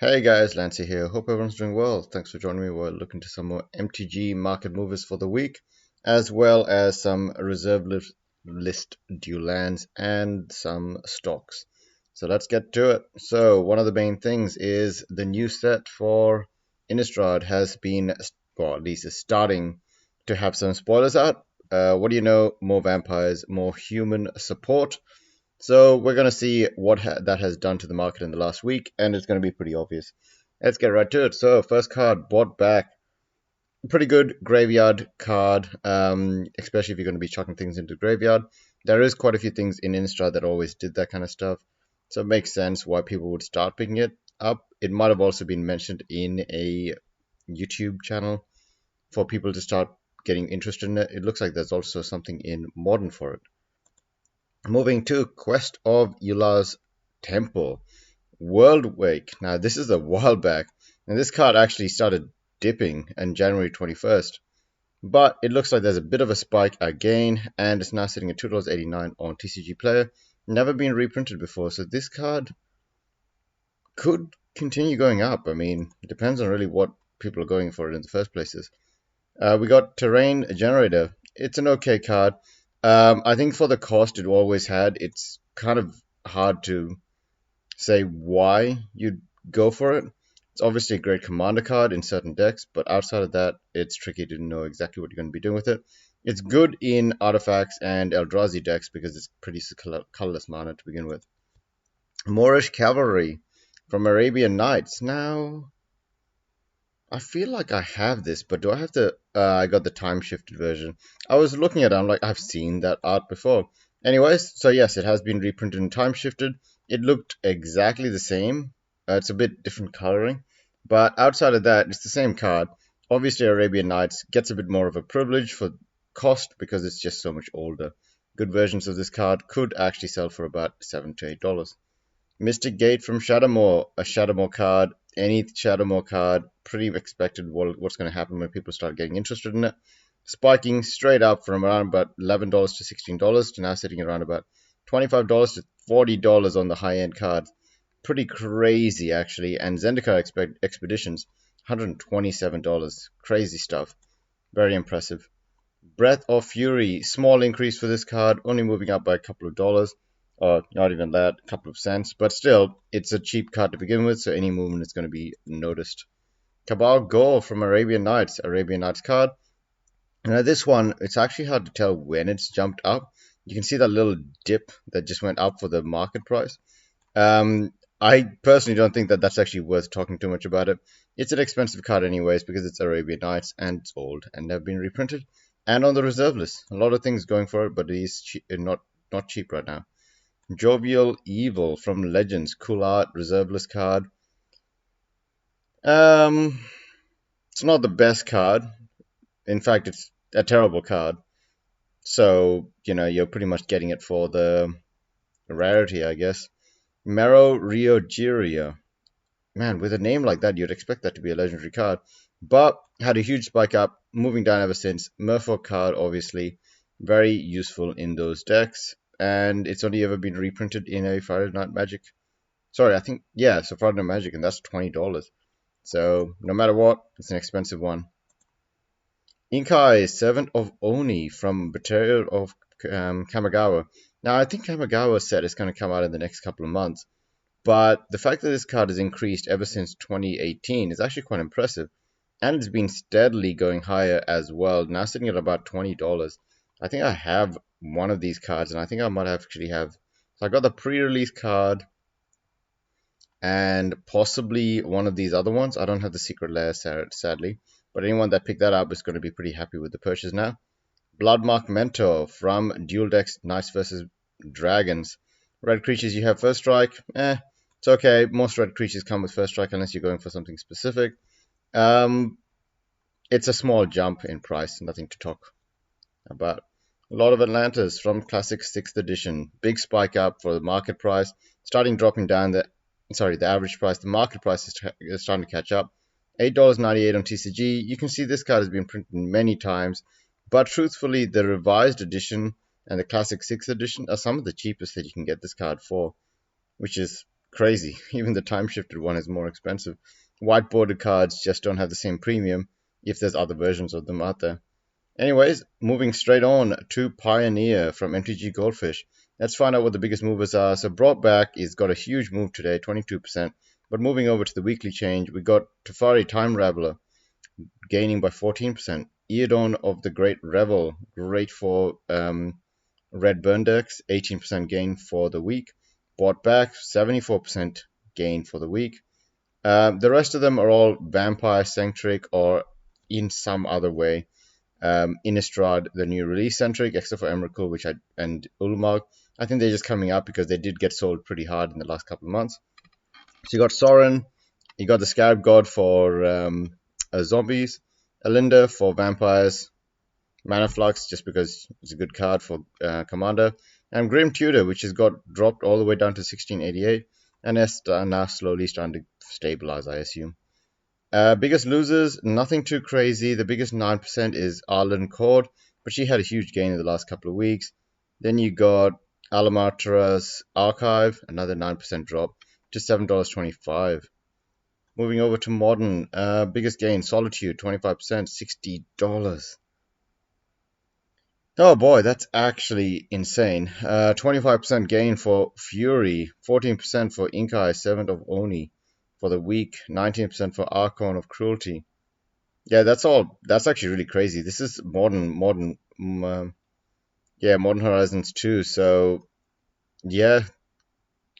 Hey guys, Lancy here. Hope everyone's doing well. Thanks for joining me. We're looking to some more MTG market movers for the week, as well as some reserve list dual lands and some stocks. So let's get to it. So one of the main things is the new set for Innistrad has been, well, at least is starting to have some spoilers out. What do you know? More vampires, more human support. So we're going to see what that has done to the market in the last week, and it's going to be pretty obvious. Let's get right to it. So first card, bought back. Pretty good graveyard card, especially if you're going to be chucking things into graveyard. There is quite a few things in Innistrad that always did that kind of stuff, so it makes sense why people would start picking it up. It might have also been mentioned in a YouTube channel for people to start getting interested in it. It looks like there's also something in Modern for it. Moving to Quest of Eula's Temple. World Wake. Now, this is a while back, and this card actually started dipping on January 21st. But it looks like there's a bit of a spike again, and it's now sitting at $2.89 on TCG Player. Never been reprinted before, so this card could continue going up. I mean, it depends on really what people are going for it in the first places. We got Terrain Generator. It's an okay card. I think for the cost it always had, it's kind of hard to say why you'd go for it. It's obviously a great commander card in certain decks, but outside of that, it's tricky to know exactly what you're going to be doing with it. It's good in artifacts and Eldrazi decks because it's pretty colorless mana to begin with. Moorish Cavalry from Arabian Nights. Now, I feel like I have this, but do I have to? I got the time shifted version. I was looking at it, I'm like, I've seen that art before. Anyways, so yes, it has been reprinted and time shifted. It looked exactly the same. It's a bit different coloring, but outside of that, it's the same card. Obviously, Arabian Nights gets a bit more of a privilege for cost because it's just so much older. Good versions of this card could actually sell for about $7 to $8. Mystic Gate from shadowmore, a shadowmore card. Any shadowmore card, pretty expected what's going to happen when people start getting interested in it. Spiking straight up from around about $11 to $16 to now sitting around about $25 to $40 on the high-end cards. Pretty crazy, actually. And Zendikar Expeditions, $127. Crazy stuff. Very impressive. Breath of Fury, small increase for this card, only moving up by a couple of dollars. Or not even that, a couple of cents. But still, it's a cheap card to begin with, so any movement is going to be noticed. Cabal Go from Arabian Nights card. Now this one, it's actually hard to tell when it's jumped up. You can see that little dip that just went up for the market price. I personally don't think that that's actually worth talking too much about it. It's an expensive card anyways because it's Arabian Nights and it's old and never been reprinted. And on the reserve list, a lot of things going for it, but it is not cheap right now. Jovial Evil from Legends, cool art, reserve list card. It's not the best card. In fact, it's a terrible card. So, you're pretty much getting it for the rarity, I guess. Mero Ryojiria. Man, with a name like that, you'd expect that to be a legendary card. But had a huge spike up, moving down ever since. Merfolk card, obviously, very useful in those decks. And it's only ever been reprinted in a Friday Night Magic. Sorry, I think, yeah, so Friday Night Magic, and that's $20. So, no matter what, it's an expensive one. Inkai, Servant of Oni from Betrayal of Kamigawa. Now, I think Kamigawa set is going to come out in the next couple of months. But the fact that this card has increased ever since 2018 is actually quite impressive. And it's been steadily going higher as well, now sitting at about $20. I think I have one of these cards, and I think I might actually have. So I got the pre-release card, and possibly one of these other ones. I don't have the secret lair, sadly, but anyone that picked that up is going to be pretty happy with the purchase now. Bloodmark Mento from Dual Decks Knights vs Dragons. Red creatures, you have first strike. It's okay. Most red creatures come with first strike unless you're going for something specific. It's a small jump in price, nothing to talk about. A lot of Atlantis from Classic 6th edition. Big spike up for the market price. Starting dropping down the average price. The market price is starting to catch up. $8.98 on TCG. You can see this card has been printed many times. But truthfully, the revised edition and the Classic 6th edition are some of the cheapest that you can get this card for. Which is crazy. Even the time shifted one is more expensive. White bordered cards just don't have the same premium if there's other versions of them out there. Anyways, moving straight on to Pioneer from MTG Goldfish. Let's find out what the biggest movers are. So Brought Back is got a huge move today, 22%. But moving over to the weekly change, we got Teferi Time Raveler gaining by 14%. Eodon of the Great Revel, great for red burn decks, 18% gain for the week. Bought Back, 74% gain for the week. The rest of them are all vampire-centric or in some other way. Innistrad, the new release centric, except for Emrakul, and Ulmark. I think they're just coming up because they did get sold pretty hard in the last couple of months. So you got Sorin, you got the Scarab God for zombies, Alinda for vampires, Mana Flux just because it's a good card for Commander, and Grim Tutor, which has got dropped all the way down to 1688, and is now slowly starting to stabilize, I assume. Biggest losers, nothing too crazy. The biggest 9% is Arlen Cord, but she had a huge gain in the last couple of weeks. Then you got Alamatra's Archive, another 9% drop to $7.25. Moving over to Modern, biggest gain, Solitude, 25%, $60. Oh boy, that's actually insane. 25% gain for Fury, 14% for Inkai, Servant of Oni for the week, 19% for Archon of Cruelty. Yeah, that's actually really crazy. This is Modern Horizons 2. So yeah,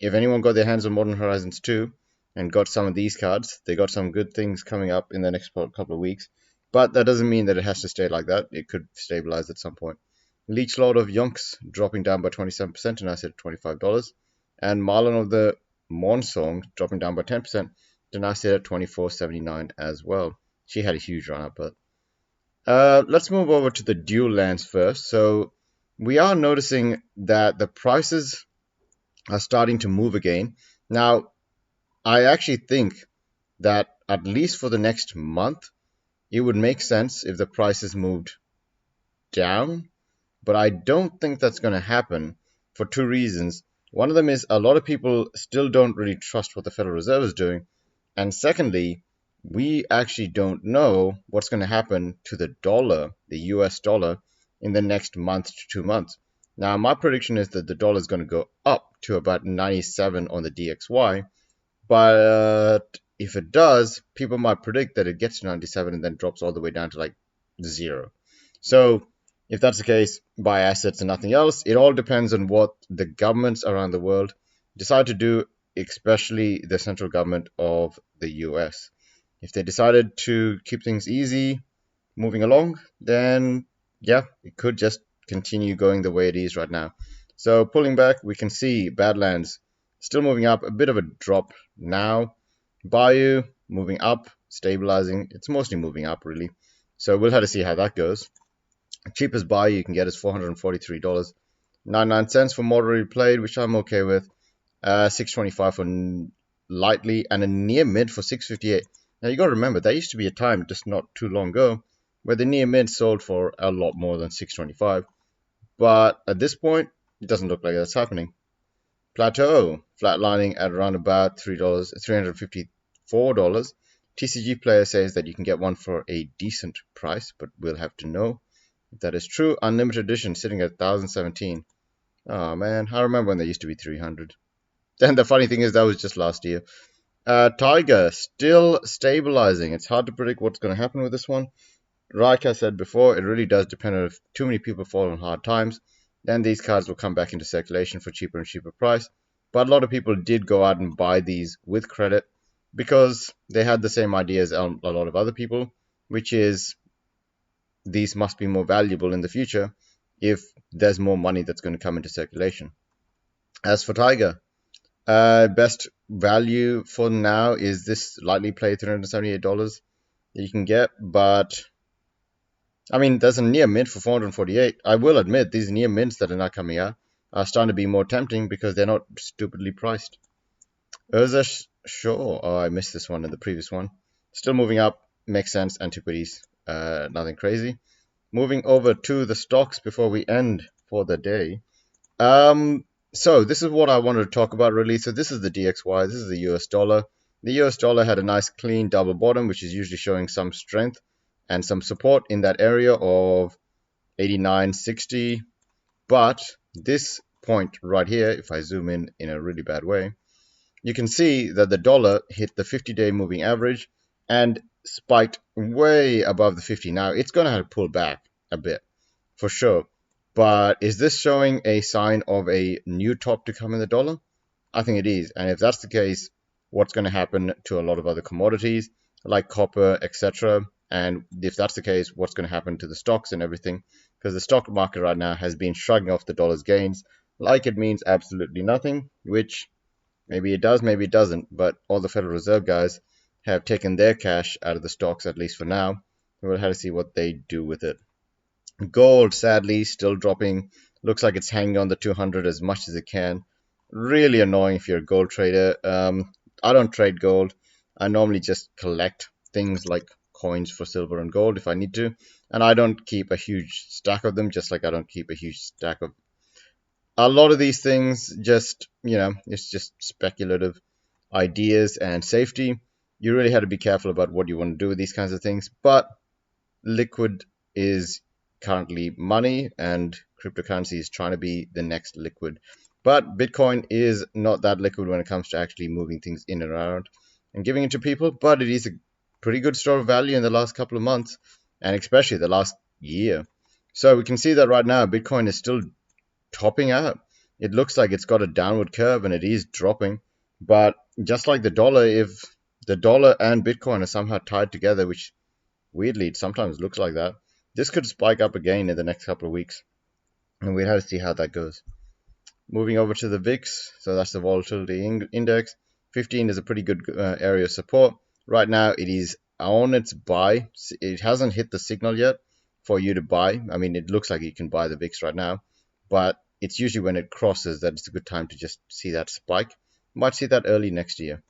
if anyone got their hands on Modern Horizons 2 and got some of these cards, they got some good things coming up in the next couple of weeks. But that doesn't mean that it has to stay like that. It could stabilize at some point. Leech Lord of Yonks dropping down by 27%, and I said $25. And Marlon of the Mornsong dropping down by 10%, and I said at $24.79 as well. She had a huge run up, but let's move over to the dual lands first. So we are noticing that the prices are starting to move again. Now, I actually think that at least for the next month, it would make sense if the prices moved down, but I don't think that's going to happen for two reasons. One of them is a lot of people still don't really trust what the Federal Reserve is doing, and secondly, we actually don't know what's going to happen to the dollar, the US dollar, in the next month to 2 months. Now, my prediction is that the dollar is going to go up to about 97 on the DXY, but if it does, people might predict that it gets to 97 and then drops all the way down to like 0. So if that's the case, buy assets and nothing else. It all depends on what the governments around the world decide to do, especially the central government of the US. If they decided to keep things easy, moving along, then yeah, it could just continue going the way it is right now. So pulling back, we can see Badlands still moving up, a bit of a drop now. Bayou moving up, stabilizing. It's mostly moving up really. So we'll have to see how that goes. Cheapest buy you can get is $443. 99 cents for moderately played, which I'm okay with. $6.25 for lightly, and a near mid for $6.58. Now you got to remember, there used to be a time just not too long ago where the near mid sold for a lot more than $6.25. But at this point, it doesn't look like that's happening. Plateau flatlining at around about $354. TCG player says that you can get one for a decent price, but we'll have to know if that is true. Unlimited edition sitting at 1017. Oh man, I remember when they used to be 300. Then the funny thing is that was just last year. Tiger still stabilizing. It's hard to predict what's going to happen with this one. Like I said before, it really does depend on if too many people fall on hard times. Then these cards will come back into circulation for cheaper and cheaper price. But a lot of people did go out and buy these with credit because they had the same idea as a lot of other people, which is these must be more valuable in the future if there's more money that's going to come into circulation. As for Tiger, best value for now is this lightly played $378 that you can get, but I mean, there's a near mint for 448. I will admit these near mints that are now coming out are starting to be more tempting because they're not stupidly priced. Urza Shaw, oh, I missed this one in the previous one. Still moving up, makes sense. Antiquities, nothing crazy. Moving over to the stocks before we end for the day. So this is what I wanted to talk about really. So this is the DXY, this is the US dollar. The US dollar had a nice clean double bottom, which is usually showing some strength and some support in that area of 89.60. But this point right here, if I zoom in a really bad way, you can see that the dollar hit the 50-day moving average and spiked way above the 50. Now it's going to have to pull back a bit for sure. But is this showing a sign of a new top to come in the dollar? I think it is. And if that's the case, what's going to happen to a lot of other commodities like copper, etc.? And if that's the case, what's going to happen to the stocks and everything? Because the stock market right now has been shrugging off the dollar's gains like it means absolutely nothing, which maybe it does, maybe it doesn't. But all the Federal Reserve guys have taken their cash out of the stocks, at least for now. We'll have to see what they do with it. Gold, sadly, still dropping. Looks like it's hanging on the 200 as much as it can. Really annoying if you're a gold trader. I don't trade gold. I normally just collect things like coins for silver and gold if I need to. And I don't keep a huge stack of them, just like I don't keep a huge stack of a lot of these things. Just, it's just speculative ideas and safety. You really have to be careful about what you want to do with these kinds of things. But liquid is currently money, and cryptocurrency is trying to be the next liquid. But Bitcoin is not that liquid when it comes to actually moving things in and around and giving it to people. But it is a pretty good store of value in the last couple of months, and especially the last year. So we can see that right now Bitcoin is still topping out. It looks like it's got a downward curve and it is dropping. But just like the dollar, if the dollar and Bitcoin are somehow tied together, which weirdly it sometimes looks like that, this could spike up again in the next couple of weeks. And we'll have to see how that goes. Moving over to the VIX, so that's the volatility index. 15 is a pretty good area of support. Right now it is on its buy. It hasn't hit the signal yet for you to buy. I mean, it looks like you can buy the VIX right now, but it's usually when it crosses that it's a good time to just see that spike. Might see that early next year.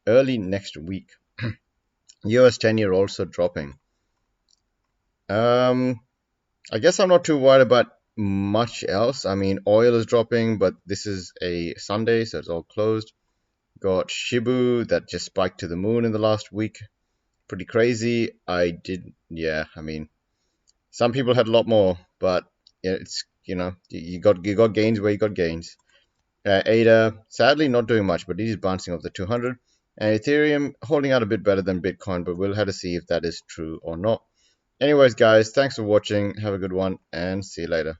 Early next week. US 10-year also dropping. I guess I'm not too worried about much else. I mean, oil is dropping, but this is a Sunday, so it's all closed. Got Shibu that just spiked to the moon in the last week. Pretty crazy. Yeah, I mean, some people had a lot more, but it's, you got gains where you got gains. ADA, sadly not doing much, but it is bouncing off the 200. And Ethereum holding out a bit better than Bitcoin, but we'll have to see if that is true or not. Anyways, guys, thanks for watching. Have a good one, and see you later.